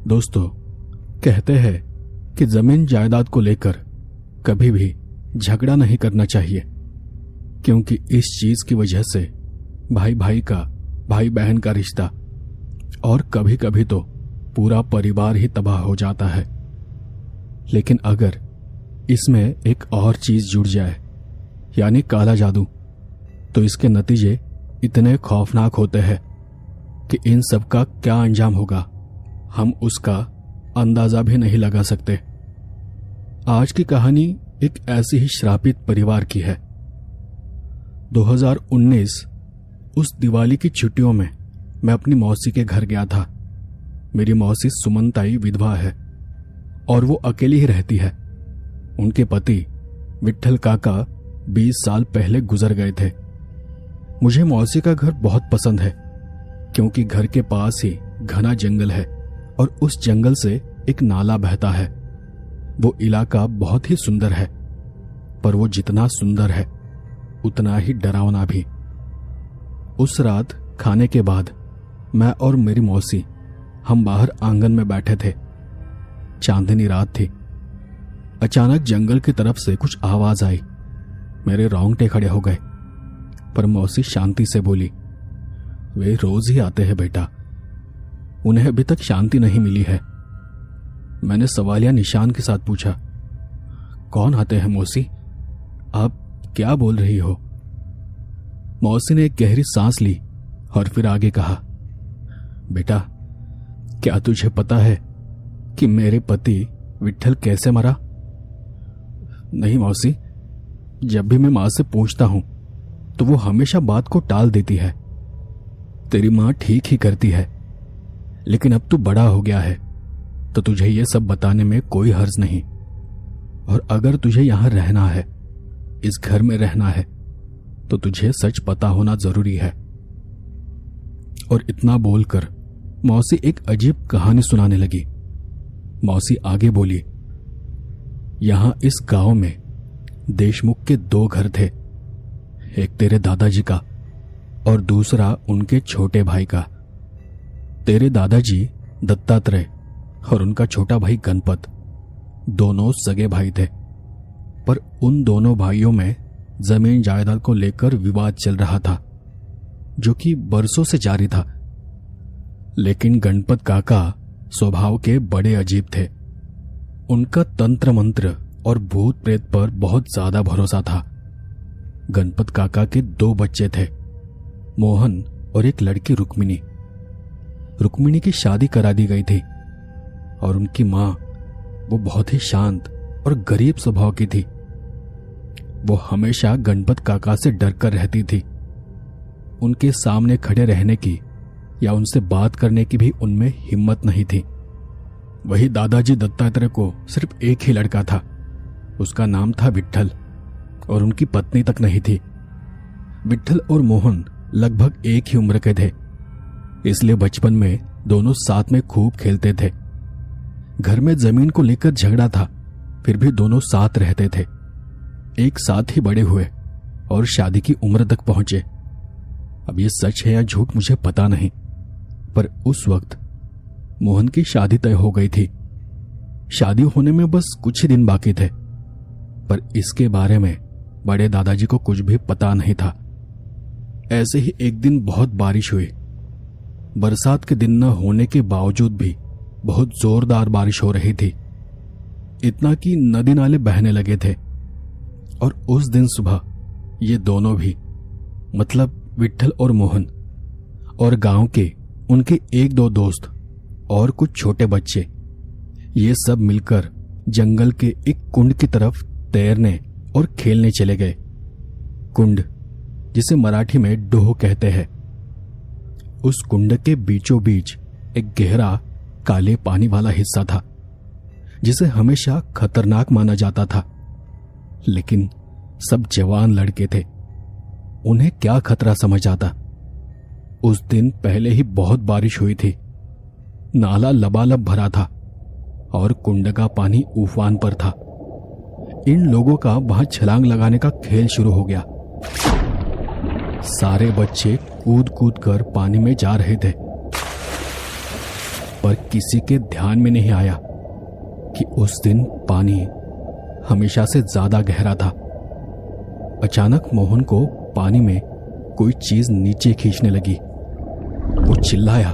दोस्तों, कहते हैं कि जमीन जायदाद को लेकर कभी भी झगड़ा नहीं करना चाहिए, क्योंकि इस चीज की वजह से भाई भाई का, भाई बहन का रिश्ता और कभी कभी तो पूरा परिवार ही तबाह हो जाता है। लेकिन अगर इसमें एक और चीज जुड़ जाए, यानी काला जादू, तो इसके नतीजे इतने खौफनाक होते हैं कि इन सब का क्या अंजाम होगा हम उसका अंदाजा भी नहीं लगा सकते। आज की कहानी एक ऐसी ही श्रापित परिवार की है। 2019 उस दिवाली की छुट्टियों में मैं अपनी मौसी के घर गया था। मेरी मौसी सुमनताई विधवा है और वो अकेली ही रहती है। उनके पति विट्ठल काका 20 साल पहले गुजर गए थे। मुझे मौसी का घर बहुत पसंद है, क्योंकि घर के पास ही घना जंगल है और उस जंगल से एक नाला बहता है। वो इलाका बहुत ही सुंदर है, पर वो जितना सुंदर है उतना ही डरावना भी। उस रात खाने के बाद मैं और मेरी मौसी हम बाहर आंगन में बैठे थे। चांदनी रात थी। अचानक जंगल की तरफ से कुछ आवाज आई। मेरे रोंगटे खड़े हो गए, पर मौसी शांति से बोली, वे रोज ही आते हैं बेटा, उन्हें अभी तक शांति नहीं मिली है। मैंने सवालिया निशान के साथ पूछा, कौन आते हैं मौसी? आप क्या बोल रही हो? मौसी ने एक गहरी सांस ली और फिर आगे कहा, बेटा, क्या तुझे पता है कि मेरे पति विट्ठल कैसे मरा? नहीं मौसी, जब भी मैं मां से पूछता हूं तो वो हमेशा बात को टाल देती है। तेरी मां ठीक ही करती है, लेकिन अब तू बड़ा हो गया है तो तुझे ये सब बताने में कोई हर्ज नहीं। और अगर तुझे यहां रहना है, इस घर में रहना है, तो तुझे सच पता होना जरूरी है। और इतना बोलकर मौसी एक अजीब कहानी सुनाने लगी। मौसी आगे बोली, यहां इस गांव में देशमुख के 2 घर थे, एक तेरे दादाजी का और दूसरा उनके छोटे भाई का। तेरे दादाजी दत्तात्रेय और उनका छोटा भाई गणपत दोनों सगे भाई थे, पर उन दोनों भाइयों में जमीन जायदाद को लेकर विवाद चल रहा था, जो कि बरसों से जारी था। लेकिन गणपत काका स्वभाव के बड़े अजीब थे। उनका तंत्र मंत्र और भूत प्रेत पर बहुत ज्यादा भरोसा था। गणपत काका के 2 बच्चे थे, मोहन और एक लड़की रुक्मिणी। रुक्मिणी की शादी करा दी गई थी और उनकी मां, वो बहुत ही शांत और गरीब स्वभाव की थी। वो हमेशा गणपत काका से डरकर रहती थी। उनके सामने खड़े रहने की या उनसे बात करने की भी उनमें हिम्मत नहीं थी। वही दादाजी दत्तात्रेय को सिर्फ एक ही लड़का था, उसका नाम था विट्ठल, और उनकी पत्नी तक नहीं थी। विट्ठल और मोहन लगभग एक ही उम्र के थे, इसलिए बचपन में दोनों साथ में खूब खेलते थे। घर में जमीन को लेकर झगड़ा था, फिर भी दोनों साथ रहते थे। एक साथ ही बड़े हुए और शादी की उम्र तक पहुंचे। अब ये सच है या झूठ मुझे पता नहीं, पर उस वक्त मोहन की शादी तय हो गई थी। शादी होने में बस कुछ ही दिन बाकी थे, पर इसके बारे में बड़े दादाजी को कुछ भी पता नहीं था। ऐसे ही एक दिन बहुत बारिश हुई। बरसात के दिन न होने के बावजूद भी बहुत जोरदार बारिश हो रही थी, इतना कि नदी नाले बहने लगे थे। और उस दिन सुबह ये दोनों भी, मतलब विट्ठल और मोहन और गांव के उनके 1-2 दोस्त और कुछ छोटे बच्चे, ये सब मिलकर जंगल के एक कुंड की तरफ तैरने और खेलने चले गए। कुंड, जिसे मराठी में डोह कहते हैं। उस कुंड के बीचों बीच एक गहरा काले पानी वाला हिस्सा था, जिसे हमेशा खतरनाक माना जाता था। लेकिन सब जवान लड़के थे, उन्हें क्या खतरा समझ आता। उस दिन पहले ही बहुत बारिश हुई थी, नाला लबालब भरा था और कुंड का पानी उफान पर था। इन लोगों का वहां छलांग लगाने का खेल शुरू हो गया। सारे बच्चे कूद कूद कर पानी में जा रहे थे। पर किसी के ध्यान में नहीं आया कि उस दिन पानी हमेशा से ज्यादा गहरा था। अचानक मोहन को पानी में कोई चीज नीचे खींचने लगी। वो चिल्लाया,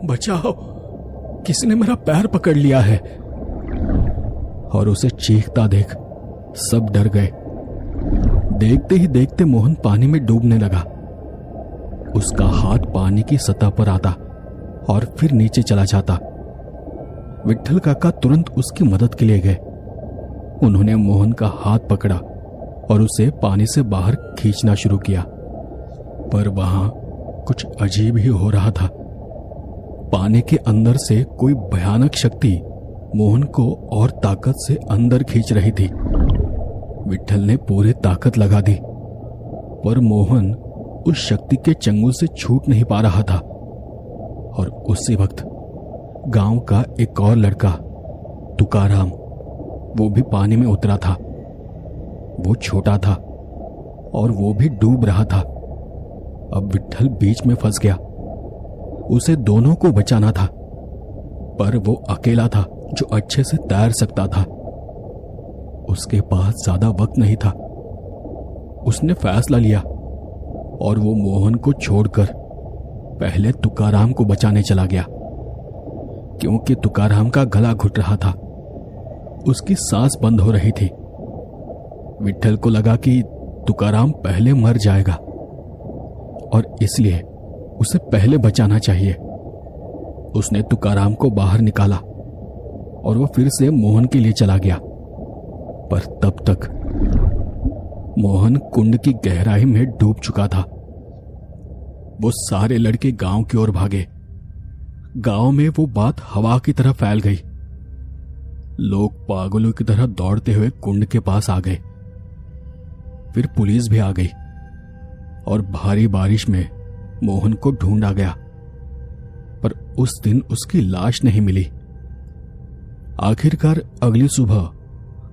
बचाओ, किसी ने मेरा पैर पकड़ लिया है। और उसे चीखता देख सब डर गए। देखते ही देखते मोहन पानी में डूबने लगा। उसका हाथ पानी की सतह पर आता और फिर नीचे चला जाता। विट्ठल काका तुरंत उसकी मदद के लिए गए। उन्होंने मोहन का हाथ पकड़ा और उसे पानी से बाहर खींचना शुरू किया, पर वहां कुछ अजीब ही हो रहा था। पानी के अंदर से कोई भयानक शक्ति मोहन को और ताकत से अंदर खींच रही थी। विट्ठल ने पूरी ताकत लगा दी, पर मोहन उस शक्ति के चंगुल से छूट नहीं पा रहा था। और उसी वक्त गांव का एक और लड़का तुकाराम, वो भी पानी में उतरा था। वो छोटा था और वो भी डूब रहा था। अब विट्ठल बीच में फंस गया। उसे दोनों को बचाना था, पर वो अकेला था जो अच्छे से तैर सकता था। उसके पास ज्यादा वक्त नहीं था। उसने फैसला लिया और वो मोहन को छोड़कर पहले तुकाराम को बचाने चला गया, क्योंकि तुकाराम का गला घुट रहा था। उसकी सांस बंद हो रही थी। विट्ठल को लगा कि तुकाराम पहले मर जाएगा और इसलिए उसे पहले बचाना चाहिए। उसने तुकाराम को बाहर निकाला और वो फिर से मोहन के लिए चला गया, पर तब तक मोहन कुंड की गहराई में डूब चुका था। वो सारे लड़के गांव की ओर भागे। गांव में वो बात हवा की तरह फैल गई। लोग पागलों की तरह दौड़ते हुए कुंड के पास आ गए। फिर पुलिस भी आ गई और भारी बारिश में मोहन को ढूंढा गया, पर उस दिन उसकी लाश नहीं मिली। आखिरकार अगली सुबह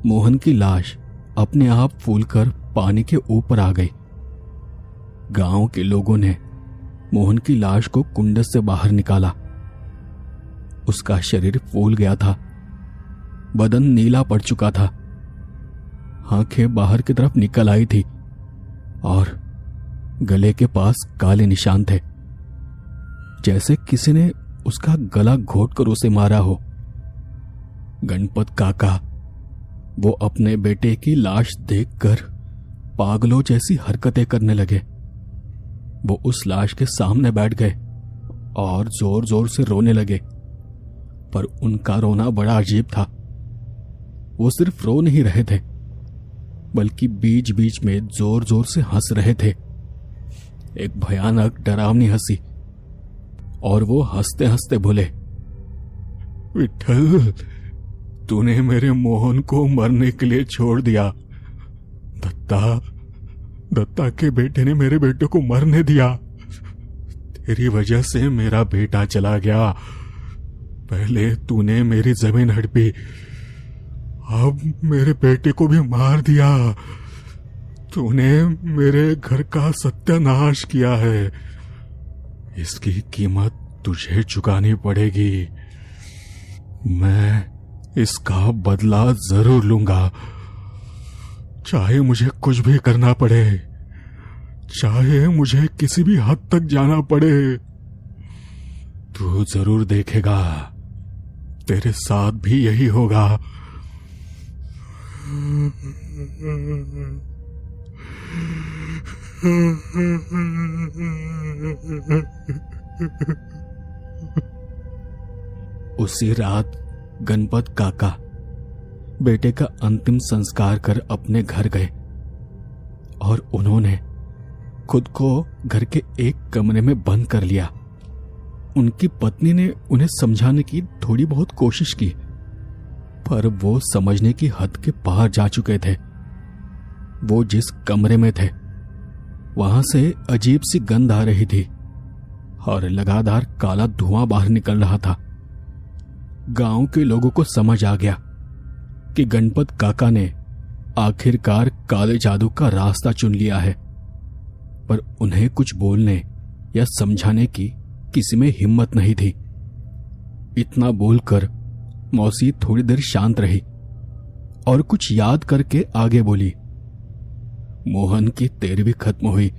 मोहन की लाश अपने आप फूलकर पानी के ऊपर आ गई। गांव के लोगों ने मोहन की लाश को कुंड से बाहर निकाला। उसका शरीर फूल गया था, बदन नीला पड़ चुका था, आंखें बाहर की तरफ निकल आई थी और गले के पास काले निशान थे, जैसे किसी ने उसका गला घोंटकर उसे मारा हो। गणपत काका वो अपने बेटे की लाश देखकर पागलों जैसी हरकतें करने लगे। वो उस लाश के सामने बैठ गए और जोर जोर से रोने लगे, पर उनका रोना बड़ा अजीब था। वो सिर्फ रो नहीं रहे थे, बल्कि बीच बीच में जोर जोर से हंस रहे थे, एक भयानक डरावनी हंसी। और वो हंसते हंसते बोले, विट्ठल, तूने मेरे मोहन को मरने के लिए छोड़ दिया। दत्ता के बेटे ने मेरे बेटे को मरने दिया। तेरी वजह से मेरा बेटा चला गया। पहले तूने मेरी जमीन हड़पी, अब मेरे बेटे को भी मार दिया। तूने मेरे घर का सत्यानाश किया है। इसकी कीमत तुझे चुकानी पड़ेगी। मैं इसका बदला जरूर लूंगा, चाहे मुझे कुछ भी करना पड़े, चाहे मुझे किसी भी हद तक जाना पड़े। तू जरूर देखेगा, तेरे साथ भी यही होगा। उसी रात गणपत काका बेटे का अंतिम संस्कार कर अपने घर गए और उन्होंने खुद को घर के एक कमरे में बंद कर लिया। उनकी पत्नी ने उन्हें समझाने की थोड़ी बहुत कोशिश की, पर वो समझने की हद के पार जा चुके थे। वो जिस कमरे में थे वहां से अजीब सी गंध आ रही थी और लगातार काला धुआं बाहर निकल रहा था। गांव के लोगों को समझ आ गया कि गणपत काका ने आखिरकार काले जादू का रास्ता चुन लिया है, पर उन्हें कुछ बोलने या समझाने की किसी में हिम्मत नहीं थी। इतना बोलकर मौसी थोड़ी देर शांत रही और कुछ याद करके आगे बोली। मोहन की 13वीं खत्म हुई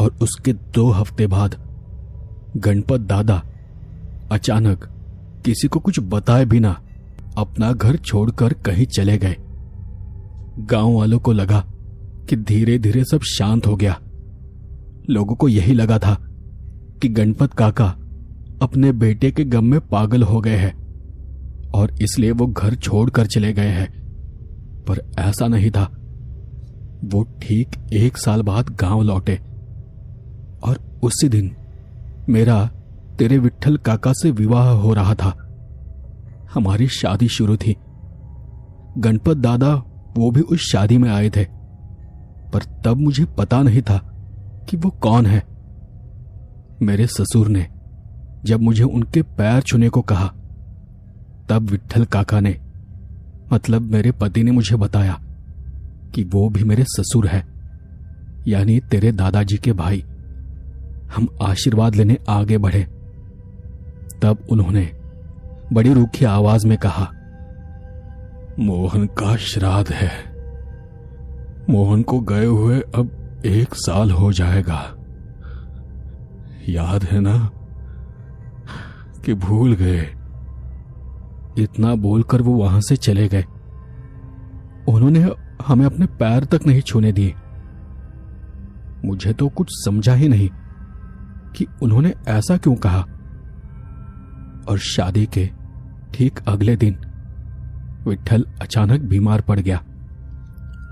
और उसके 2 हफ्ते बाद गणपत दादा अचानक किसी को कुछ बताए बिना अपना घर छोड़कर कहीं चले गए। गांव वालों को लगा कि धीरे धीरे सब शांत हो गया। लोगों को यही लगा था कि गणपत काका अपने बेटे के गम में पागल हो गए हैं और इसलिए वो घर छोड़कर चले गए हैं, पर ऐसा नहीं था। वो ठीक 1 साल बाद गांव लौटे और उसी दिन मेरा तेरे विट्ठल काका से विवाह हो रहा था। हमारी शादी शुरू थी। गणपत दादा वो भी उस शादी में आए थे, पर तब मुझे पता नहीं था कि वो कौन है। मेरे ससुर ने जब मुझे उनके पैर छूने को कहा, तब विट्ठल काका ने, मतलब मेरे पति ने मुझे बताया कि वो भी मेरे ससुर है, यानी तेरे दादाजी के भाई। हम आशीर्वाद लेने आगे बढ़े। तब उन्होंने बड़ी रूखी आवाज में कहा, मोहन का श्राद्ध है। मोहन को गए हुए अब 1 साल हो जाएगा। याद है ना कि भूल गए? इतना बोलकर वो वहां से चले गए। उन्होंने हमें अपने पैर तक नहीं छूने दिए। मुझे तो कुछ समझा ही नहीं कि उन्होंने ऐसा क्यों कहा। और शादी के ठीक अगले दिन विट्ठल अचानक बीमार पड़ गया।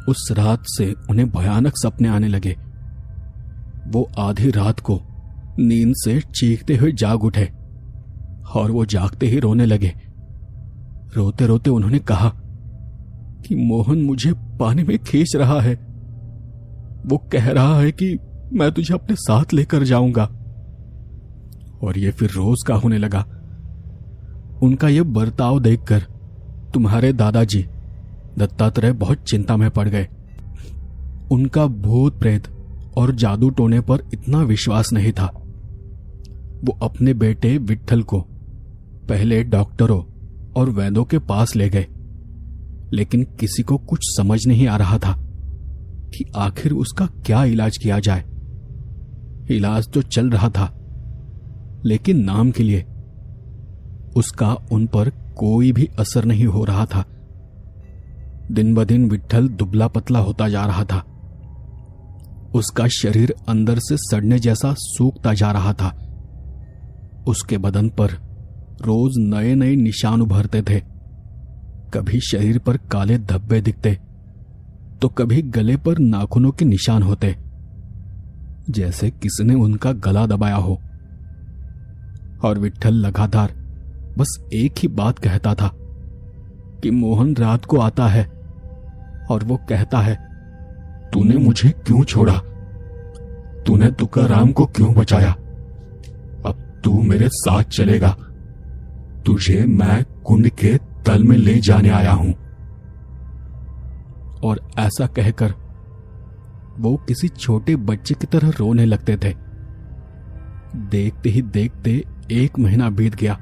उस रात से उन्हें भयानक सपने आने लगे। वो आधी रात को नींद से चीखते हुए जाग उठे और वो जागते ही रोने लगे। रोते रोते उन्होंने कहा कि मोहन मुझे पानी में खींच रहा है। वो कह रहा है कि मैं तुझे अपने साथ लेकर जाऊंगा। और ये फिर रोज का होने लगा। उनका यह बर्ताव देखकर तुम्हारे दादाजी दत्तात्रेय बहुत चिंता में पड़ गए। उनका भूत प्रेत और जादू टोने पर इतना विश्वास नहीं था। वो अपने बेटे विट्ठल को पहले डॉक्टरों और वैद्यों के पास ले गए, लेकिन किसी को कुछ समझ नहीं आ रहा था कि आखिर उसका क्या इलाज किया जाए। इलाज तो चल रहा था, लेकिन नाम के लिए उसका उन पर कोई भी असर नहीं हो रहा था। दिन ब दिन विट्ठल दुबला पतला होता जा रहा था। उसका शरीर अंदर से सड़ने जैसा सूखता जा रहा था। उसके बदन पर रोज नए नए निशान उभरते थे। कभी शरीर पर काले धब्बे दिखते, तो कभी गले पर नाखूनों के निशान होते, जैसे किसने उनका गला दबाया हो। और विट्ठल लगातार बस एक ही बात कहता था कि मोहन रात को आता है और वो कहता है, तूने मुझे क्यों छोड़ा? तूने तुकाराम को क्यों बचाया? अब तू मेरे साथ चलेगा। तुझे मैं कुंड के तल में ले जाने आया हूं। और ऐसा कहकर वो किसी छोटे बच्चे की तरह रोने लगते थे। देखते ही देखते 1 महीना बीत गया।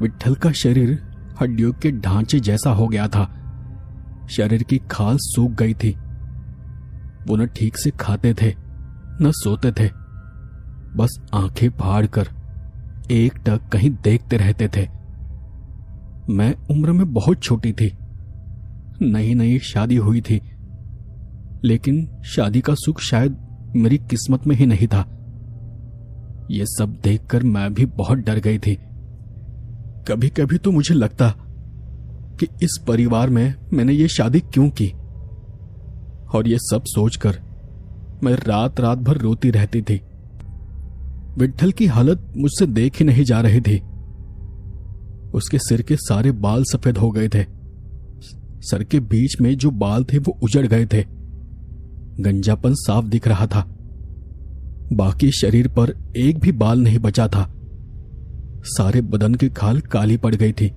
विट्ठल का शरीर हड्डियों के ढांचे जैसा हो गया था। शरीर की खाल सूख गई थी। वो न ठीक से खाते थे न सोते थे, बस आंखें फाड़ कर एकटक कहीं देखते रहते थे। मैं उम्र में बहुत छोटी थी। नई नई शादी हुई थी, लेकिन शादी का सुख शायद मेरी किस्मत में ही नहीं था। ये सब देखकर मैं भी बहुत डर गई थी। कभी कभी तो मुझे लगता कि इस परिवार में मैंने ये शादी क्यों की। और ये सब सोचकर मैं रात रात भर रोती रहती थी। विट्ठल की हालत मुझसे देख ही नहीं जा रही थी। उसके सिर के सारे बाल सफेद हो गए थे। सर के बीच में जो बाल थे वो उजड़ गए थे। गंजापन साफ दिख रहा था। बाकी शरीर पर एक भी बाल नहीं बचा था। सारे बदन की खाल काली पड़ गई थी।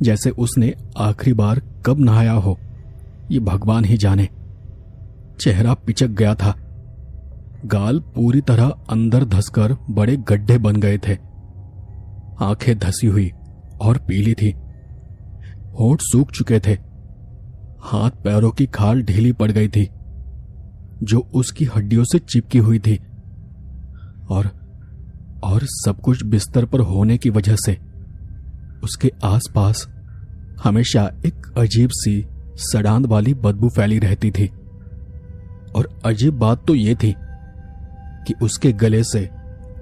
जैसे उसने आखिरी बार कब नहाया हो, ये भगवान ही जाने। चेहरा पिचक गया था। गाल पूरी तरह अंदर धंसकर बड़े गड्ढे बन गए थे। आंखें धसी हुई और पीली थी, होंठ सूख चुके थे, हाथ पैरों की खाल ढीली पड़ गई थी जो उसकी हड्डियों से चिपकी हुई थी, और सब कुछ बिस्तर पर होने की वजह से उसके आसपास हमेशा एक अजीब सी सड़ांध वाली बदबू फैली रहती थी। और अजीब बात तो ये थी कि उसके गले से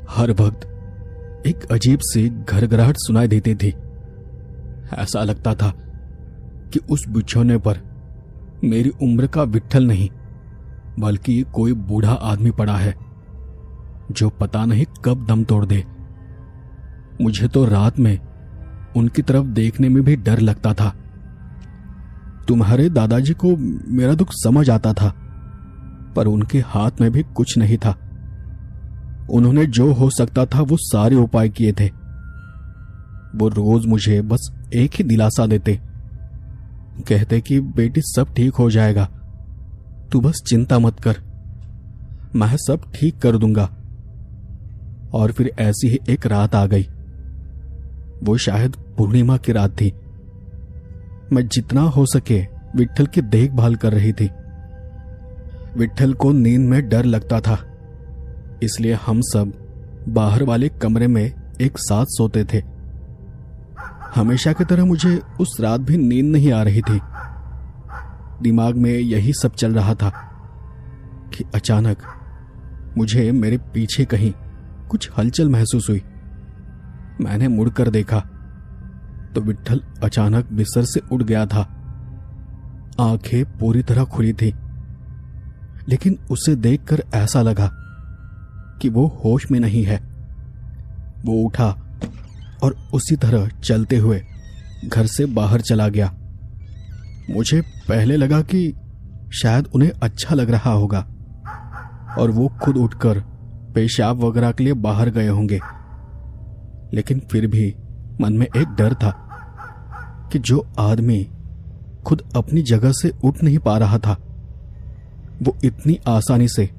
हर वक्त एक अजीब सी घरघराहट सुनाई देती थी। ऐसा लगता था कि उस बिछौने पर मेरी उम्र का विट्ठल नहीं बल्कि कोई बूढ़ा आदमी पड़ा है जो पता नहीं कब दम तोड़ दे। मुझे तो रात में उनकी तरफ देखने में भी डर लगता था। तुम्हारे दादाजी को मेरा दुख समझ आता था, पर उनके हाथ में भी कुछ नहीं था। उन्होंने जो हो सकता था वो सारे उपाय किए थे। वो रोज मुझे बस एक ही दिलासा देते, कहते कि बेटी सब ठीक हो जाएगा, तू बस चिंता मत कर, मैं सब ठीक कर दूंगा। और फिर ऐसी ही एक रात आ गई। वो शायद पूर्णिमा की रात थी। मैं जितना हो सके विट्ठल की देखभाल कर रही थी। विट्ठल को नींद में डर लगता था, इसलिए हम सब बाहर वाले कमरे में एक साथ सोते थे। हमेशा की तरह मुझे उस रात भी नींद नहीं आ रही थी। दिमाग में यही सब चल रहा था कि अचानक मुझे मेरे पीछे कहीं कुछ हलचल महसूस हुई। मैंने मुड़कर देखा तो विट्ठल अचानक बिस्तर से उठ गया था। आंखें पूरी तरह खुली थी, लेकिन उसे देखकर ऐसा लगा कि वो होश में नहीं है। वो उठा और उसी तरह चलते हुए घर से बाहर चला गया। मुझे पहले लगा कि शायद उन्हें अच्छा लग रहा होगा और वो खुद उठकर पेशाब वगैरह के लिए बाहर गए होंगे, लेकिन फिर भी मन में एक डर था कि जो आदमी खुद अपनी जगह से उठ नहीं पा रहा था, वो इतनी आसानी से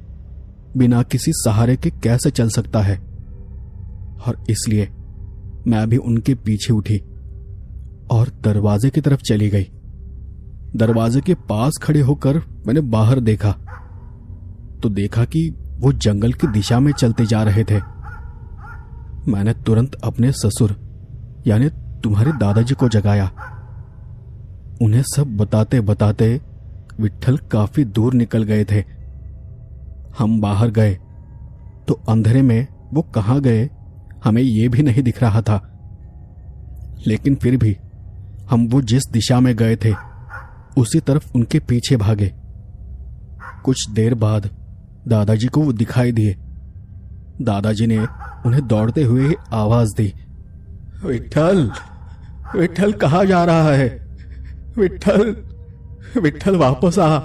बिना किसी सहारे के कैसे चल सकता है। और इसलिए मैं भी उनके पीछे उठी और दरवाजे की तरफ चली गई। दरवाजे के पास खड़े होकर मैंने बाहर देखा तो देखा कि वो जंगल की दिशा में चलते जा रहे थे। मैंने तुरंत अपने ससुर यानी तुम्हारे दादाजी को जगाया। उन्हें सब बताते बताते विट्ठल काफी दूर निकल गए थे। हम बाहर गए तो अंधेरे में वो कहाँ गए हमें ये भी नहीं दिख रहा था, लेकिन फिर भी हम वो जिस दिशा में गए थे उसी तरफ उनके पीछे भागे। कुछ देर बाद दादाजी को वो दिखाई दिए। दादाजी ने उन्हें दौड़ते हुए आवाज दी, विट्ठल, विट्ठल कहाँ जा रहा है? विट्ठल, विट्ठल वापस आ।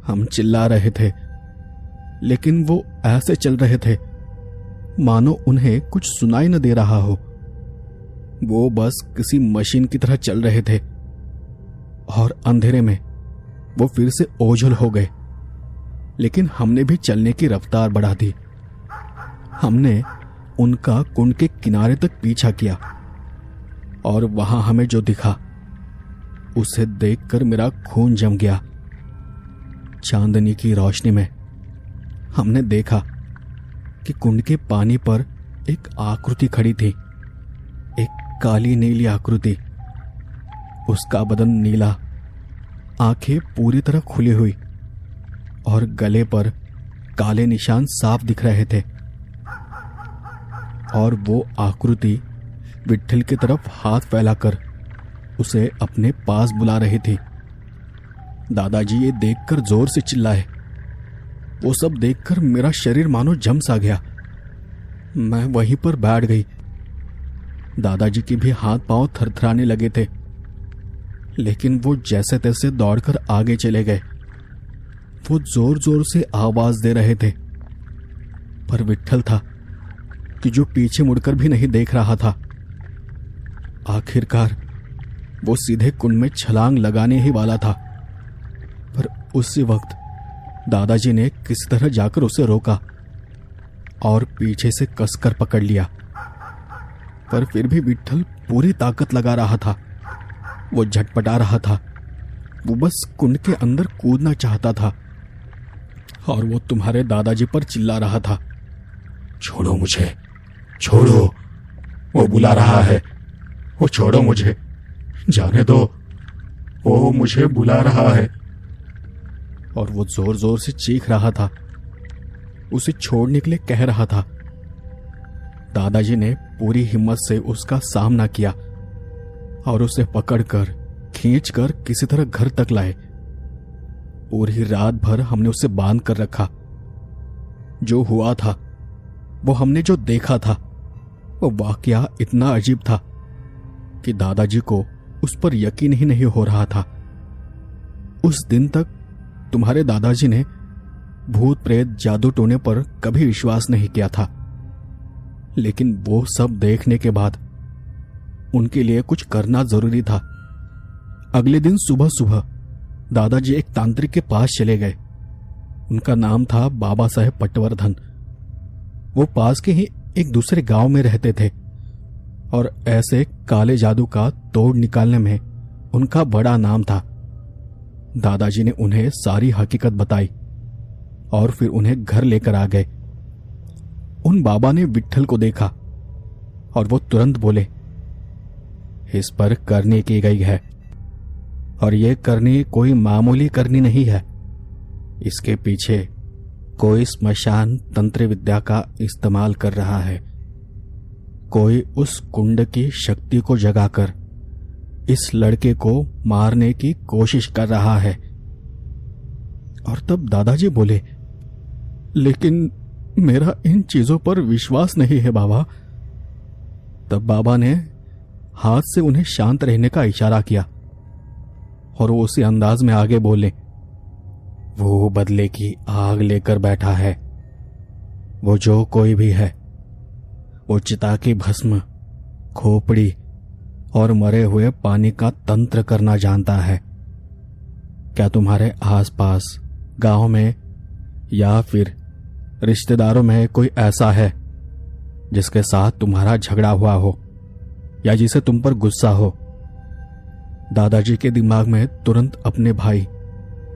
हम चिल्ला रहे थे, लेकिन वो ऐसे चल रहे थे मानो उन्हें कुछ सुनाई न दे रहा हो। वो बस किसी मशीन की तरह चल रहे थे और अंधेरे में वो फिर से ओझल हो गए। लेकिन हमने भी चलने की रफ्तार बढ़ा दी। हमने उनका कुंड के किनारे तक पीछा किया और वहां हमें जो दिखा उसे देखकर मेरा खून जम गया। चांदनी की रोशनी में हमने देखा कि कुंड के पानी पर एक आकृति खड़ी थी, एक काली नीली आकृति। उसका बदन नीला, आंखें पूरी तरह खुली हुई और गले पर काले निशान साफ दिख रहे थे। और वो आकृति विट्ठल की तरफ हाथ फैलाकर उसे अपने पास बुला रही थी। दादाजी ये देखकर जोर से चिल्लाए। वो सब देखकर मेरा शरीर मानो जम सा गया। मैं वहीं पर बैठ गई। दादाजी के भी हाथ पांव थरथराने लगे थे, लेकिन वो जैसे तैसे दौड़कर आगे चले गए। वो जोर जोर से आवाज दे रहे थे, पर विट्ठल था कि जो पीछे मुड़कर भी नहीं देख रहा था। आखिरकार वो सीधे कुंड में छलांग लगाने ही वाला था, पर उसी वक्त दादाजी ने किसी तरह जाकर उसे रोका और पीछे से कसकर पकड़ लिया। पर फिर भी विट्ठल पूरी ताकत लगा रहा था। वो झटपटा रहा था। वो बस कुंड के अंदर कूदना चाहता था और वो तुम्हारे दादाजी पर चिल्ला रहा था, छोड़ो मुझे, छोड़ो, वो बुला रहा है, वो छोड़ो मुझे, जाने दो, वो मुझे बुला रहा है। और वो जोर जोर से चीख रहा था, उसे छोड़ने के लिए कह रहा था। दादाजी ने पूरी हिम्मत से उसका सामना किया और उसे पकड़कर खींचकर किसी तरह घर तक लाए। पूरी रात भर हमने उसे बांध कर रखा। जो हुआ था, वो हमने जो देखा था, वो वाकया इतना अजीब था कि दादाजी को उस पर यकीन ही नहीं हो रहा था। उस दिन तक तुम्हारे दादाजी ने भूत प्रेत जादू टोने पर कभी विश्वास नहीं किया था, लेकिन वो सब देखने के बाद उनके लिए कुछ करना जरूरी था। अगले दिन सुबह सुबह दादाजी एक तांत्रिक के पास चले गए। उनका नाम था बाबा साहेब पटवर्धन। वो पास के ही एक दूसरे गांव में रहते थे और ऐसे काले जादू का तोड़ निकालने में उनका बड़ा नाम था। दादाजी ने उन्हें सारी हकीकत बताई और फिर उन्हें घर लेकर आ गए। उन बाबा ने विट्ठल को देखा और वो तुरंत बोले, इस पर करनी की गई है और ये करनी कोई मामूली करनी नहीं है। इसके पीछे कोई स्मशान तंत्र विद्या का इस्तेमाल कर रहा है। कोई उस कुंड की शक्ति को जगाकर इस लड़के को मारने की कोशिश कर रहा है। और तब दादाजी बोले, लेकिन मेरा इन चीजों पर विश्वास नहीं है बाबा। तब बाबा ने हाथ से उन्हें शांत रहने का इशारा किया और वो उसी अंदाज में आगे बोले, वो बदले की आग लेकर बैठा है। वो जो कोई भी है, वो चिता की भस्म, खोपड़ी और मरे हुए पानी का तंत्र करना जानता है। क्या तुम्हारे आसपास गांव में या फिर रिश्तेदारों में कोई ऐसा है जिसके साथ तुम्हारा झगड़ा हुआ हो या जिसे तुम पर गुस्सा हो? दादाजी के दिमाग में तुरंत अपने भाई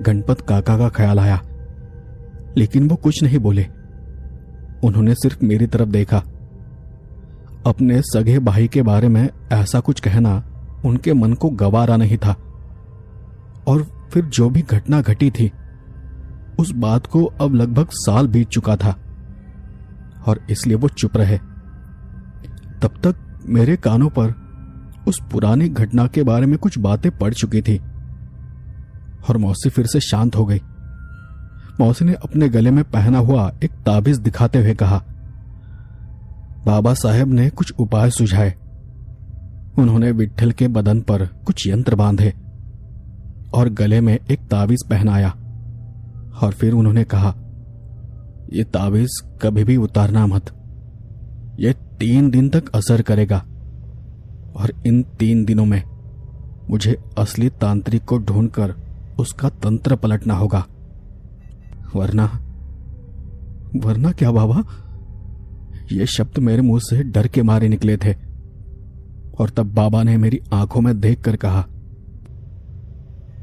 गणपत काका का ख्याल आया, लेकिन वो कुछ नहीं बोले। उन्होंने सिर्फ मेरी तरफ देखा। अपने सगे भाई के बारे में ऐसा कुछ कहना उनके मन को गवारा नहीं था। और फिर जो भी घटना घटी थी, उस बात को अब लगभग साल बीत चुका था और इसलिए वो चुप रहे। तब तक मेरे कानों पर उस पुरानी घटना के बारे में कुछ बातें पड़ चुकी थी और मौसी फिर से शांत हो गई। मौसी ने अपने गले में पहना हुआ एक ताबीज दिखाते हुए कहा, बाबा साहेब ने कुछ उपाय सुझाए। उन्होंने विट्ठल के बदन पर कुछ यंत्र बांधे और गले में एक ताबीज पहनाया और फिर उन्होंने कहा, यह ताबीज कभी भी उतारना मत। यह 3 दिन तक असर करेगा और इन 3 दिनों में मुझे असली तांत्रिक को ढूंढकर उसका तंत्र पलटना होगा, वरना क्या बाबा? ये शब्द मेरे मुंह से डर के मारे निकले थे और तब बाबा ने मेरी आंखों में देखकर कहा,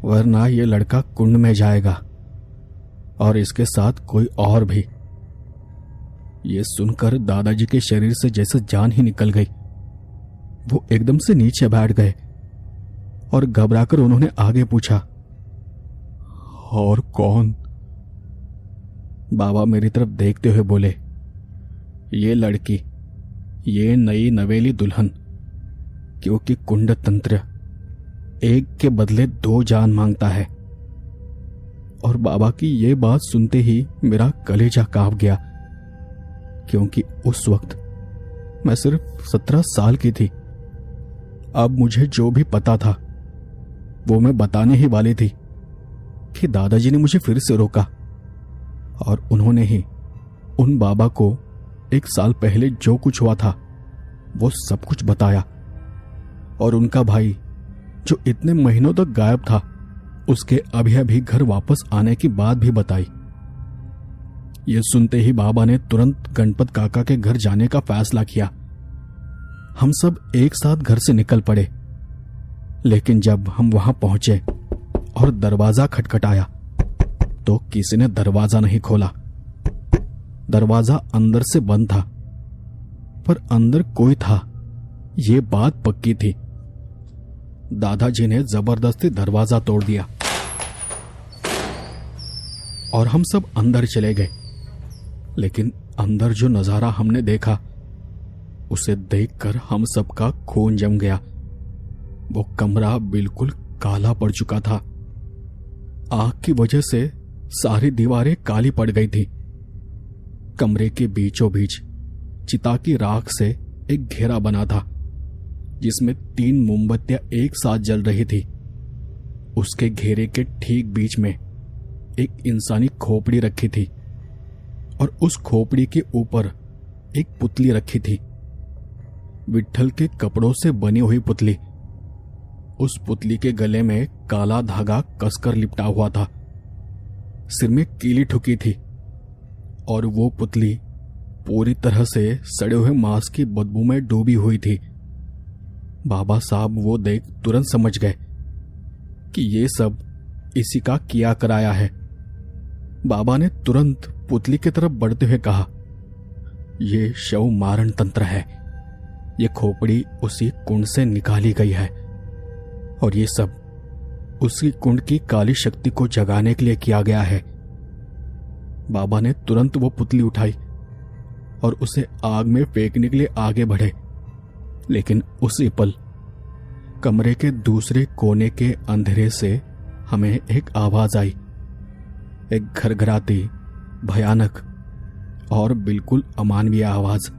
वरना ये लड़का कुंड में जाएगा और इसके साथ कोई और भी। ये सुनकर दादाजी के शरीर से जैसे जान ही निकल गई। वो एकदम से नीचे बैठ गए और घबराकर उन्होंने आगे पूछा, और कौन? बाबा मेरी तरफ देखते हुए बोले, ये लड़की, ये नई नवेली दुल्हन, क्योंकि कुंड तंत्र एक के बदले 2 जान मांगता है। और बाबा की ये बात सुनते ही मेरा कलेजा कांप गया, क्योंकि उस वक्त मैं सिर्फ 17 साल की थी। अब मुझे जो भी पता था वो मैं बताने ही वाली थी कि दादाजी ने मुझे फिर से रोका और उन्होंने ही उन बाबा को 1 साल पहले जो कुछ हुआ था वो सब कुछ बताया। और उनका भाई जो इतने महीनों तक गायब था, उसके अभी अभी घर वापस आने की बात भी बताई। ये सुनते ही बाबा ने तुरंत गणपत काका के घर जाने का फैसला किया। हम सब एक साथ घर से निकल पड़े। लेकिन जब हम वहां पहुंचे और दरवाजा खटखटाया तो किसी ने दरवाजा नहीं खोला। दरवाजा अंदर से बंद था, पर अंदर कोई था, ये बात पक्की थी। दादाजी ने जबरदस्ती दरवाजा तोड़ दिया और हम सब अंदर चले गए। लेकिन अंदर जो नजारा हमने देखा, उसे देखकर हम सबका खून जम गया। वो कमरा बिल्कुल काला पड़ चुका था। आग की वजह से सारी दीवारें काली पड़ गई थी। कमरे के बीचों बीच चिता की राख से एक घेरा बना था, जिसमें 3 मोमबत्तियां एक साथ जल रही थी। उसके घेरे के ठीक बीच में एक इंसानी खोपड़ी रखी थी और उस खोपड़ी के ऊपर एक पुतली रखी थी, विट्ठल के कपड़ों से बनी हुई पुतली। उस पुतली के गले में काला धागा कसकर लिपटा हुआ था, सिर में कीली ठुकी थी और वो पुतली पूरी तरह से सड़े हुए मांस की बदबू में डूबी हुई थी। बाबा साहब वो देख तुरंत समझ गए कि ये सब इसी का किया कराया है। बाबा ने तुरंत पुतली की तरफ बढ़ते हुए कहा, ये शव मारण तंत्र है। ये खोपड़ी उसी कुंड से निकाली गई है और ये सब उसी कुंड की काली शक्ति को जगाने के लिए किया गया है। बाबा ने तुरंत वो पुतली उठाई और उसे आग में फेंकने के लिए आगे बढ़े। लेकिन उसी पल कमरे के दूसरे कोने के अंधेरे से हमें एक आवाज आई, एक घरघराती, भयानक और बिल्कुल अमानवीय आवाज।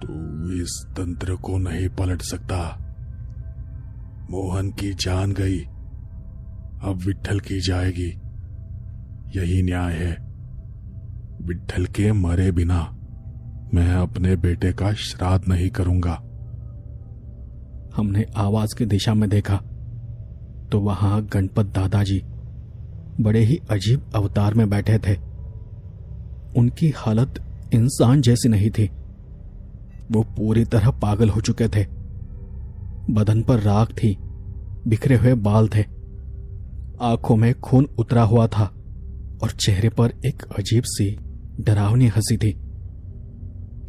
तू इस तंत्र को नहीं पलट सकता। मोहन की जान गई, अब विट्ठल की जाएगी। यही न्याय है। विट्ठल के मरे बिना मैं अपने बेटे का श्राद्ध नहीं करूंगा। हमने आवाज की दिशा में देखा तो वहां गणपत दादाजी बड़े ही अजीब अवतार में बैठे थे। उनकी हालत इंसान जैसी नहीं थी। वो पूरी तरह पागल हो चुके थे। बदन पर राख थी, बिखरे हुए बाल थे, आंखों में खून उतरा हुआ था और चेहरे पर एक अजीब सी डरावनी हंसी थी।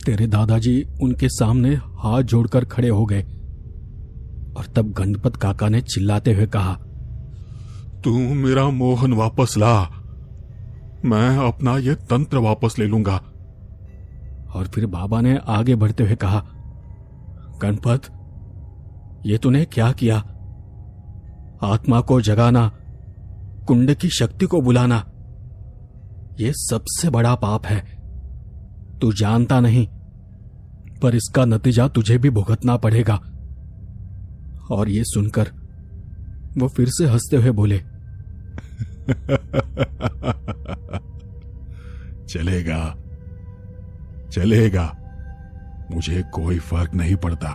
तेरे दादाजी उनके सामने हाथ जोड़कर खड़े हो गए और तब गणपत काका ने चिल्लाते हुए कहा, तू मेरा मोहन वापस ला, मैं अपना ये तंत्र वापस ले लूंगा। और फिर बाबा ने आगे बढ़ते हुए कहा, गणपत, ये तूने क्या किया? आत्मा को जगाना, कुंड की शक्ति को बुलाना, ये सबसे बड़ा पाप है। तू जानता नहीं, पर इसका नतीजा तुझे भी भुगतना पड़ेगा। और ये सुनकर वो फिर से हंसते हुए बोले, चलेगा चलेगा, मुझे कोई फर्क नहीं पड़ता।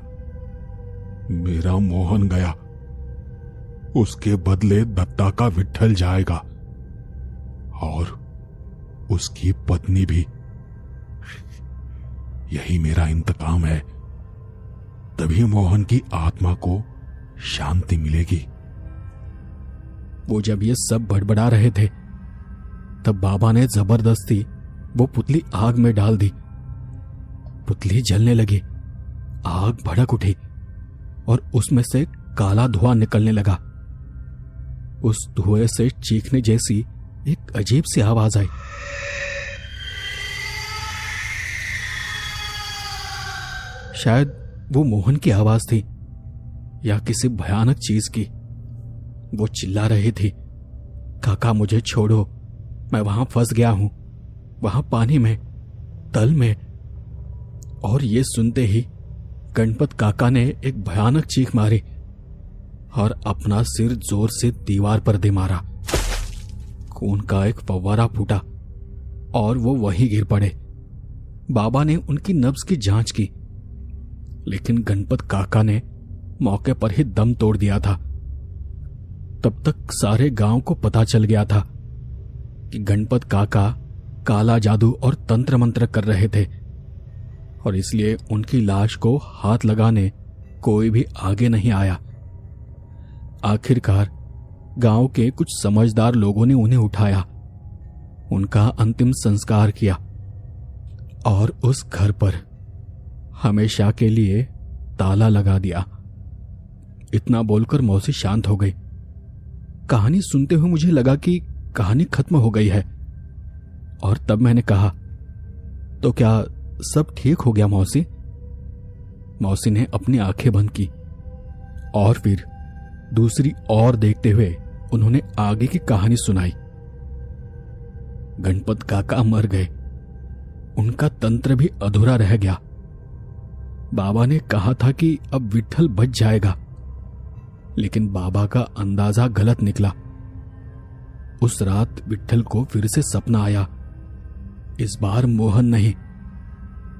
मेरा मोहन गया, उसके बदले दत्ता का विट्ठल जाएगा और उसकी पत्नी भी। यही मेरा इंतकाम है। तभी मोहन की आत्मा को शांति मिलेगी। वो जब ये सब बड़बड़ा रहे थे तब बाबा ने जबरदस्ती वो पुतली आग में डाल दी। पुतली जलने लगी, आग भड़क उठी और उसमें से काला धुआं निकलने लगा। उस धुएं से चीखने जैसी एक अजीब सी आवाज आई। शायद वो मोहन की आवाज थी या किसी भयानक चीज की। वो चिल्ला रही थी, काका मुझे छोड़ो, मैं वहां फंस गया हूं, वहां पानी में, तल में। और ये सुनते ही गणपत काका ने एक भयानक चीख मारी और अपना सिर जोर से दीवार पर दे मारा। खून का एक फव्वारा फूटा और वो वहीं गिर पड़े। बाबा ने उनकी नब्ज की जांच की, लेकिन गणपत काका ने मौके पर ही दम तोड़ दिया था। तब तक सारे गांव को पता चल गया था कि गणपत काका काला जादू और तंत्र मंत्र कर रहे थे और इसलिए उनकी लाश को हाथ लगाने कोई भी आगे नहीं आया। आखिरकार गांव के कुछ समझदार लोगों ने उन्हें उठाया, उनका अंतिम संस्कार किया और उस घर पर हमेशा के लिए ताला लगा दिया। इतना बोलकर मौसी शांत हो गई। कहानी सुनते हुए मुझे लगा कि कहानी खत्म हो गई है और तब मैंने कहा, तो क्या सब ठीक हो गया मौसी? मौसी ने अपनी आंखें बंद की और फिर दूसरी ओर देखते हुए उन्होंने आगे की कहानी सुनाई। गणपत काका मर गए, उनका तंत्र भी अधूरा रह गया। बाबा ने कहा था कि अब विट्ठल बच जाएगा, लेकिन बाबा का अंदाजा गलत निकला। उस रात विट्ठल को फिर से सपना आया। इस बार मोहन नहीं,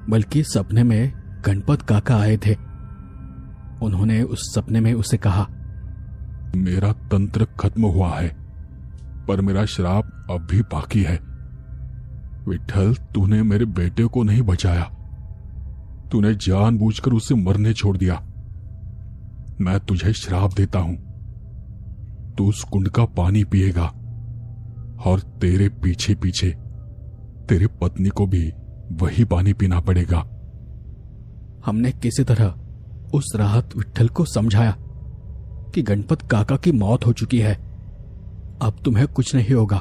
बल्कि सपने में गणपत काका आए थे। उन्होंने उस सपने में उसे कहा, मेरा तंत्र खत्म हुआ है, पर मेरा श्राप अब भी बाकी है। विट्ठल, तूने मेरे बेटे को नहीं बचाया, तूने जानबूझकर उसे मरने छोड़ दिया। मैं तुझे श्राप देता हूं, तू उस कुंड का पानी पिएगा और तेरे पीछे पीछे तेरी पत्नी को भी वही पानी पीना पड़ेगा। हमने किसी तरह उस रात विट्ठल को समझाया कि गणपत काका की मौत हो चुकी है, अब तुम्हें कुछ नहीं होगा,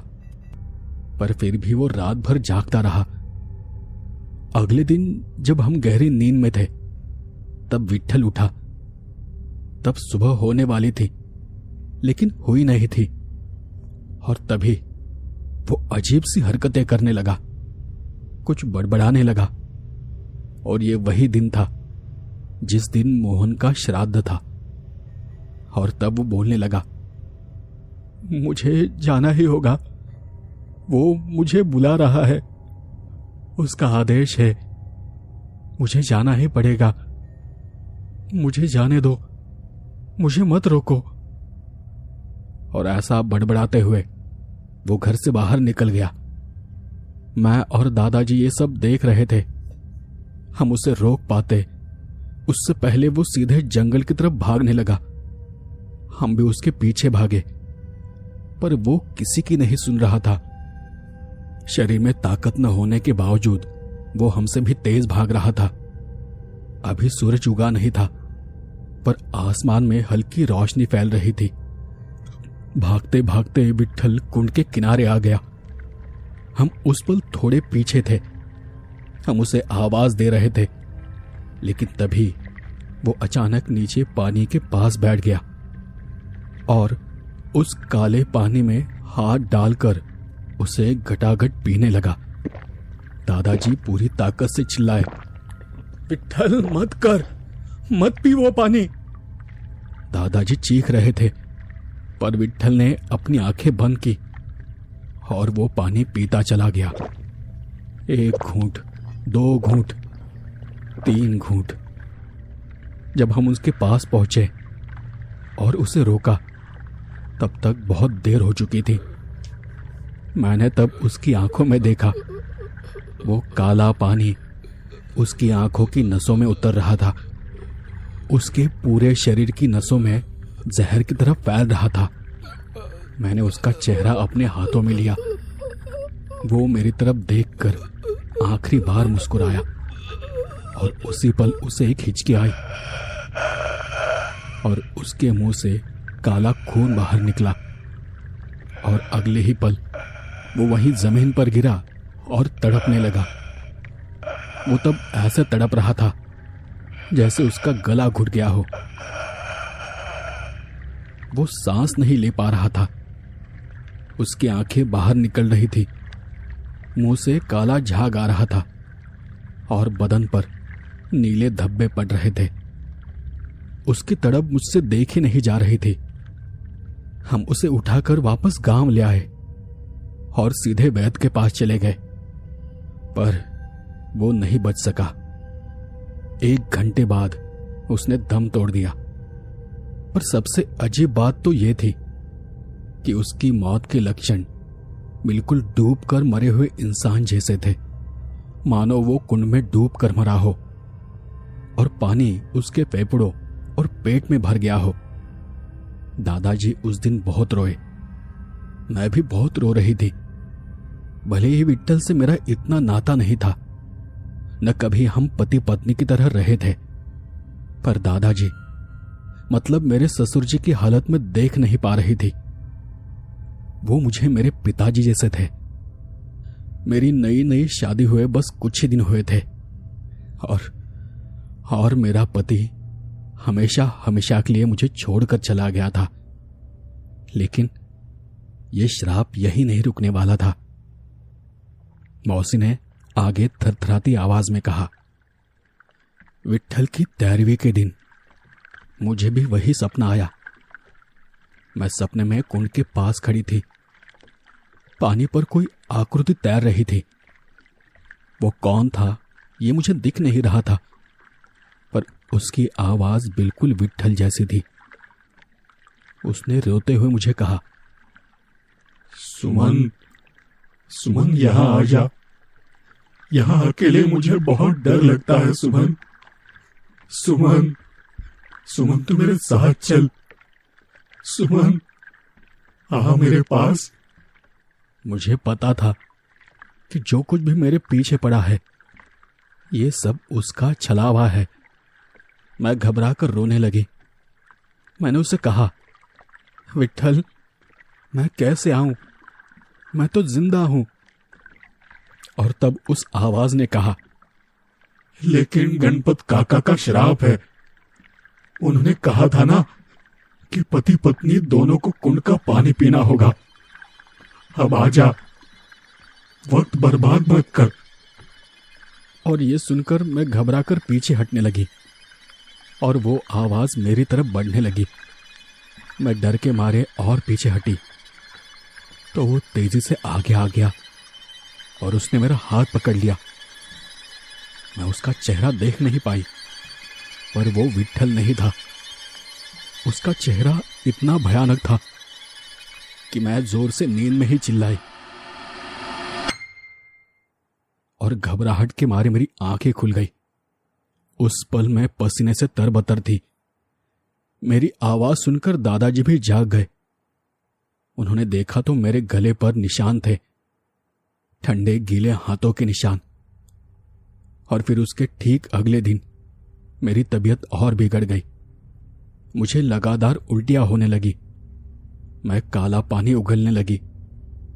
पर फिर भी वो रात भर जागता रहा। अगले दिन जब हम गहरी नींद में थे तब विट्ठल उठा। तब सुबह होने वाली थी, लेकिन हुई नहीं थी और तभी वो अजीब सी हरकतें करने लगा, कुछ बड़बड़ाने लगा। और ये वही दिन था जिस दिन मोहन का श्राद्ध था। और तब वो बोलने लगा, मुझे जाना ही होगा, वो मुझे बुला रहा है, उसका आदेश है, मुझे जाना ही पड़ेगा, मुझे जाने दो, मुझे मत रोको। और ऐसा बड़बड़ाते हुए वो घर से बाहर निकल गया। मैं और दादाजी ये सब देख रहे थे। हम उसे रोक पाते, उससे पहले वो सीधे जंगल की तरफ भागने लगा। हम भी उसके पीछे भागे, पर वो किसी की नहीं सुन रहा था। शरीर में ताकत न होने के बावजूद वो हमसे भी तेज भाग रहा था। अभी सूरज उगा नहीं था, पर आसमान में हल्की रोशनी फैल रही थी। भागते भागते विट्ठल कुंड के किनारे आ गया। हम उस पल थोड़े पीछे थे। हम उसे आवाज दे रहे थे, लेकिन तभी वो अचानक नीचे पानी के पास बैठ गया और उस काले पानी में हाथ डालकर उसे घटाघट पीने लगा। दादाजी पूरी ताकत से चिल्लाए, विट्ठल मत कर, मत पी वो पानी। दादाजी चीख रहे थे, पर विट्ठल ने अपनी आंखें बंद की और वो पानी पीता चला गया। 1 घूंट, 2 घूंट, 3 घूंट। जब हम उसके पास पहुंचे और उसे रोका, तब तक बहुत देर हो चुकी थी। मैंने तब उसकी आंखों में देखा, वो काला पानी उसकी आंखों की नसों में उतर रहा था। उसके पूरे शरीर की नसों में जहर की तरफ फैल रहा था। मैंने उसका चेहरा अपने हाथों में लिया। वो मेरी तरफ देखकर आखिरी बार मुस्कुराया और उसी पल उसे एक हिचकी आई और उसके मुंह से काला खून बाहर निकला और अगले ही पल वो वहीं जमीन पर गिरा और तड़पने लगा। वो तब ऐसे तड़प रहा था जैसे उसका गला घुट गया हो। वो सांस नहीं ले पा रहा था। उसकी आंखें बाहर निकल रही थी, मुंह से काला झाग आ रहा था और बदन पर नीले धब्बे पड़ रहे थे। उसकी तड़प मुझसे देखी नहीं जा रही थी। हम उसे उठाकर वापस गांव ले आए और सीधे वैद्य के पास चले गए, पर वो नहीं बच सका। 1 घंटे बाद उसने दम तोड़ दिया। पर सबसे अजीब बात तो ये थी कि उसकी मौत के लक्षण बिल्कुल डूब कर मरे हुए इंसान जैसे थे, मानो वो कुंड में डूब कर मरा हो और पानी उसके फेफड़ों और पेट में भर गया हो। दादाजी उस दिन बहुत रोए, मैं भी बहुत रो रही थी। भले ही विट्ठल से मेरा इतना नाता नहीं था, न कभी हम पति पत्नी की तरह रहे थे, पर दादाजी मतलब मेरे ससुर जी की हालत में देख नहीं पा रही थी। वो मुझे मेरे पिताजी जैसे थे। मेरी नई नई शादी हुए बस कुछ ही दिन हुए थे और मेरा पति हमेशा हमेशा के लिए मुझे छोड़कर चला गया था। लेकिन यह श्राप यही नहीं रुकने वाला था। मौसी ने आगे थरथराती आवाज में कहा, विट्ठल की 13वीं के दिन मुझे भी वही सपना आया। मैं सपने में कुंड के पास खड़ी थी। पानी पर कोई आकृति तैर रही थी। वो कौन था ये मुझे दिख नहीं रहा था, पर उसकी आवाज बिल्कुल विट्ठल जैसी थी। उसने रोते हुए मुझे कहा, सुमन, सुमन यहाँ आ जा। यहाँ अकेले मुझे बहुत डर लगता है सुमन। सुमन, सुमन तू मेरे साथ चल। सुमन, आ मेरे पास। मुझे पता था कि जो कुछ भी मेरे पीछे पड़ा है ये सब उसका छलावा है। मैं घबरा कर रोने लगी। मैंने उसे कहा, विट्ठल, मैं कैसे आऊं? मैं तो जिंदा हूं। और तब उस आवाज ने कहा, लेकिन गणपत काका का श्राप है। उन्होंने कहा था ना कि पति पत्नी दोनों को कुंड का पानी पीना होगा। अब आजा, वक्त बर्बाद मत कर। और ये सुनकर मैं घबराकर पीछे हटने लगी और वो आवाज मेरी तरफ बढ़ने लगी। मैं डर के मारे और पीछे हटी तो वो तेजी से आगे आ गया और उसने मेरा हाथ पकड़ लिया। मैं उसका चेहरा देख नहीं पाई, पर वो विट्ठल नहीं था। उसका चेहरा इतना भयानक था कि मैं जोर से नींद में ही चिल्लाई और घबराहट के मारे मेरी आंखें खुल गई। उस पल मैं पसीने से तरबतर थी। मेरी आवाज सुनकर दादाजी भी जाग गए। उन्होंने देखा तो मेरे गले पर निशान थे, ठंडे गीले हाथों के निशान। और फिर उसके ठीक अगले दिन मेरी तबीयत और बिगड़ गई। मुझे लगातार उल्टियां होने लगी। मैं काला पानी उगलने लगी,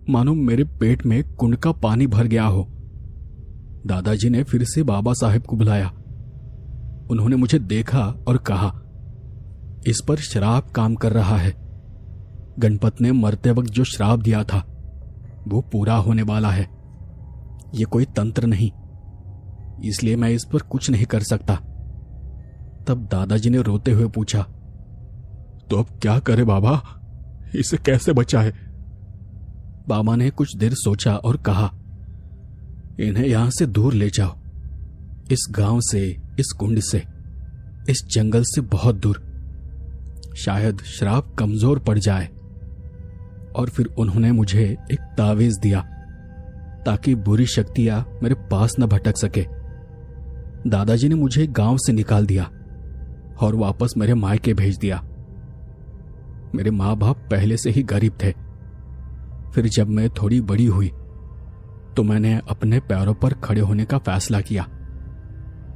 मानो मेरे पेट में कुंड का पानी भर गया हो। दादाजी ने फिर से बाबा साहेब को बुलाया। उन्होंने मुझे देखा और कहा, इस पर श्राप काम कर रहा है। गणपत ने मरते वक्त जो श्राप दिया था वो पूरा होने वाला है। ये कोई तंत्र नहीं, इसलिए मैं इस पर कुछ नहीं कर सकता। तब दादाजी ने रोते हुए पूछा, तो अब क्या करे बाबा? इसे कैसे बचाए? बाबा ने कुछ देर सोचा और कहा, इन्हें यहां से दूर ले जाओ। इस गांव से, इस कुंड से, इस जंगल से बहुत दूर। शायद श्राप कमजोर पड़ जाए। और फिर उन्होंने मुझे एक तावीज दिया ताकि बुरी शक्तियां मेरे पास न भटक सके। दादाजी ने मुझे गांव से निकाल दिया और वापस मेरे मायके भेज दिया। मेरे माँ बाप पहले से ही गरीब थे। फिर जब मैं थोड़ी बड़ी हुई तो मैंने अपने पैरों पर खड़े होने का फैसला किया।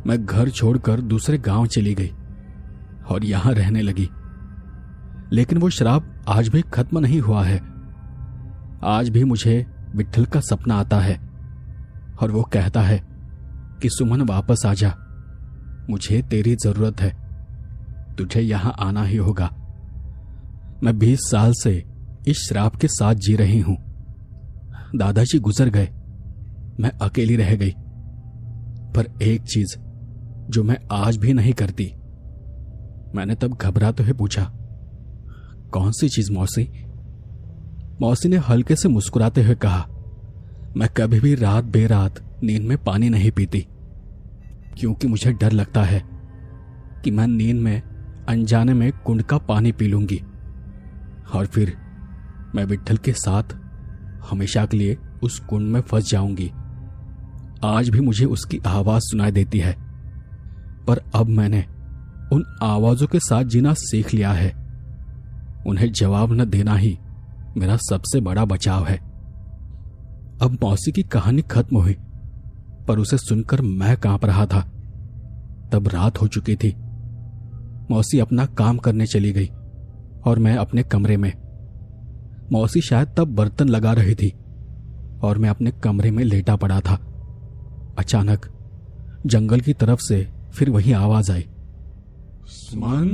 मैं घर छोड़कर दूसरे गांव चली गई और यहां रहने लगी। लेकिन वो श्राप आज भी खत्म नहीं हुआ है। आज भी मुझे विट्ठल का सपना आता है और वो कहता है कि सुमन वापस आ जा, मुझे तेरी जरूरत है, तुझे यहां आना ही होगा। मैं 20 साल से इस श्राप के साथ जी रही हूं। दादाजी गुजर गए, मैं अकेली रह गई। पर एक चीज जो मैं आज भी नहीं करती। मैंने तब घबराते हुए पूछा, कौन सी चीज मौसी? मौसी ने हल्के से मुस्कुराते हुए कहा, मैं कभी भी रात बेरात नींद में पानी नहीं पीती, क्योंकि मुझे डर लगता है कि मैं नींद में अनजाने में कुंड का पानी पी लूंगी और फिर मैं विट्ठल के साथ हमेशा के लिए उस कुंड में फंस जाऊंगी। आज भी मुझे उसकी आवाज सुनाई देती है, पर अब मैंने उन आवाजों के साथ जीना सीख लिया है। उन्हें जवाब न देना ही मेरा सबसे बड़ा बचाव है। अब मौसी की कहानी खत्म हुई, पर उसे सुनकर मैं कांप रहा था। तब रात हो चुकी थी। मौसी अपना काम करने चली गई और मैं अपने कमरे में। मौसी शायद तब बर्तन लगा रही थी और मैं अपने कमरे में लेटा पड़ा था। अचानक जंगल की तरफ से फिर वही आवाज आई, सुमन,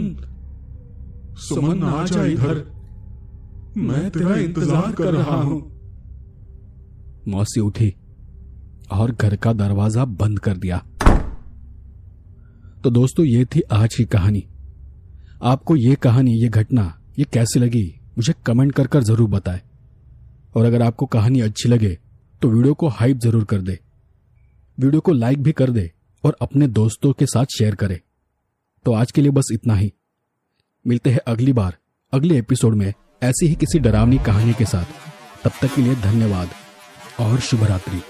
सुमन आ जा इधर, मैं तेरा इंतजार कर रहा हूं। मौसी उठी और घर का दरवाजा बंद कर दिया। तो दोस्तों, ये थी आज की कहानी। आपको ये कहानी, ये घटना, ये कैसी लगी मुझे कमेंट कर जरूर बताएं। और अगर आपको कहानी अच्छी लगे तो वीडियो को हाइप जरूर कर दे, वीडियो को लाइक भी कर दे और अपने दोस्तों के साथ शेयर करें। तो आज के लिए बस इतना ही। मिलते हैं अगली बार अगले एपिसोड में ऐसी ही किसी डरावनी कहानी के साथ। तब तक के लिए धन्यवाद और शुभ रात्रि।